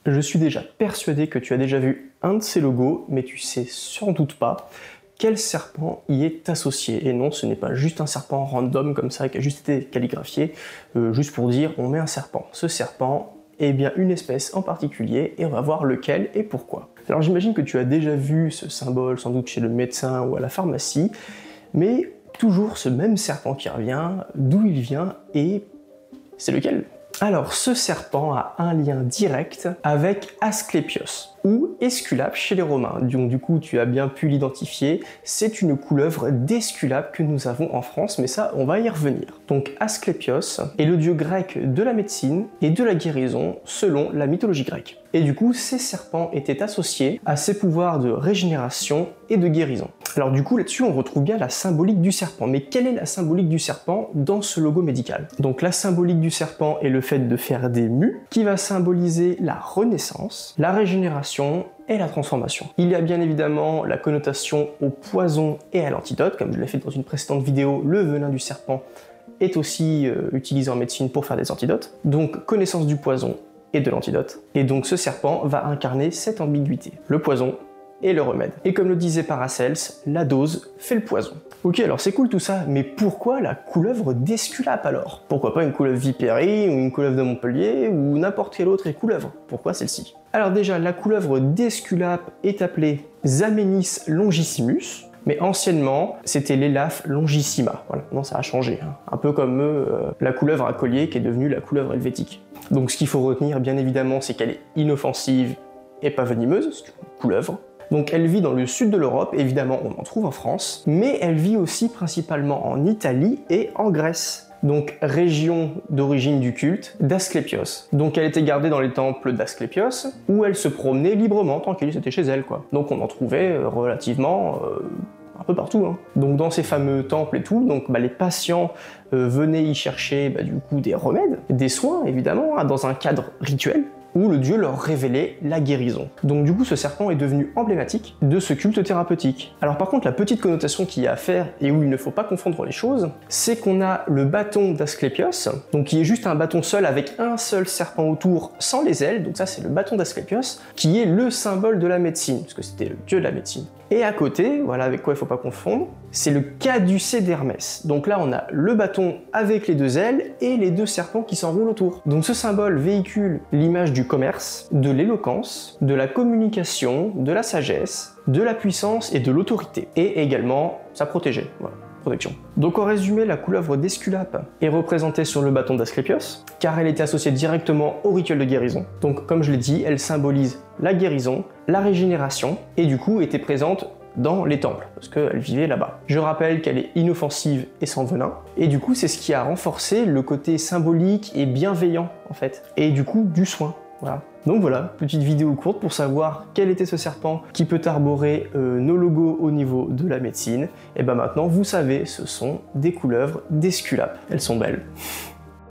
Je suis déjà persuadé que tu as déjà vu un de ces logos, mais tu sais sans doute pas quel serpent y est associé. Et non, ce n'est pas juste un serpent random comme ça qui a juste été calligraphié, juste pour dire on met un serpent. Ce serpent est bien une espèce en particulier et on va voir lequel et pourquoi. Alors j'imagine que tu as déjà vu ce symbole sans doute chez le médecin ou à la pharmacie, mais toujours ce même serpent qui revient, d'où il vient et c'est lequel? Alors ce serpent a un lien direct avec Asclépios ou Esculape chez les Romains. Donc du coup tu as bien pu l'identifier, c'est une couleuvre d'Esculape que nous avons en France, mais ça on va y revenir. Donc Asclépios est le dieu grec de la médecine et de la guérison selon la mythologie grecque. Et du coup ces serpents étaient associés à ses pouvoirs de régénération et de guérison. Alors du coup là-dessus on retrouve bien la symbolique du serpent, mais quelle est la symbolique du serpent dans ce logo médical? Donc la symbolique du serpent est le fait de faire des mues, qui va symboliser la renaissance, la régénération et la transformation. Il y a bien évidemment la connotation au poison et à l'antidote, comme je l'ai fait dans une précédente vidéo, le venin du serpent est aussi utilisé en médecine pour faire des antidotes. Donc connaissance du poison et de l'antidote. Et donc ce serpent va incarner cette ambiguïté, le poison et le remède. Et comme le disait Paracels, la dose fait le poison. Ok, alors c'est cool tout ça, mais pourquoi la couleuvre d'Esculape alors? Pourquoi pas une couleuvre vipérie, ou une couleuvre de Montpellier, ou n'importe quelle autre couleuvre? Pourquoi celle-ci? Alors déjà, la couleuvre d'Esculape est appelée Zamenis longissimus, mais anciennement, c'était l'Elaphe longissima. Voilà, non, ça a changé. Hein. Un peu comme la couleuvre à collier qui est devenue la couleuvre helvétique. Donc ce qu'il faut retenir, bien évidemment, c'est qu'elle est inoffensive et pas venimeuse, c'est une couleuvre. Donc elle vit dans le sud de l'Europe, évidemment on en trouve en France, mais elle vit aussi principalement en Italie et en Grèce. Donc région d'origine du culte d'Asclépios. Donc elle était gardée dans les temples d'Asclépios, où elle se promenait librement, tranquille, c'était chez elle quoi. Donc on en trouvait relativement un peu partout. Hein. Donc dans ces fameux temples et tout, donc les patients venaient y chercher du coup des remèdes, des soins évidemment, hein, dans un cadre rituel, où le dieu leur révélait la guérison. Donc du coup ce serpent est devenu emblématique de ce culte thérapeutique. Alors par contre la petite connotation qu'il y a à faire, et où il ne faut pas confondre les choses, c'est qu'on a le bâton d'Asclépios, donc qui est juste un bâton seul avec un seul serpent autour sans les ailes, donc ça c'est le bâton d'Asclépios, qui est le symbole de la médecine, parce que c'était le dieu de la médecine. Et à côté, voilà avec quoi il ne faut pas confondre, c'est le caducée d'Hermès. Donc là on a le bâton avec les deux ailes et les deux serpents qui s'enroulent autour. Donc ce symbole véhicule l'image du commerce, de l'éloquence, de la communication, de la sagesse, de la puissance et de l'autorité. Et également ça protégeait, voilà. Protection. Donc en résumé, la couleuvre d'Esculape est représentée sur le bâton d'Asclépios, car elle était associée directement au rituel de guérison. Donc comme je l'ai dit, elle symbolise la guérison, la régénération, et du coup était présente dans les temples, parce qu'elle vivait là-bas. Je rappelle qu'elle est inoffensive et sans venin, et du coup c'est ce qui a renforcé le côté symbolique et bienveillant en fait, et du coup du soin. Voilà. Donc voilà, petite vidéo courte pour savoir quel était ce serpent qui peut arborer nos logos au niveau de la médecine. Et ben maintenant vous savez, ce sont des couleuvres d'Esculape. Elles sont belles.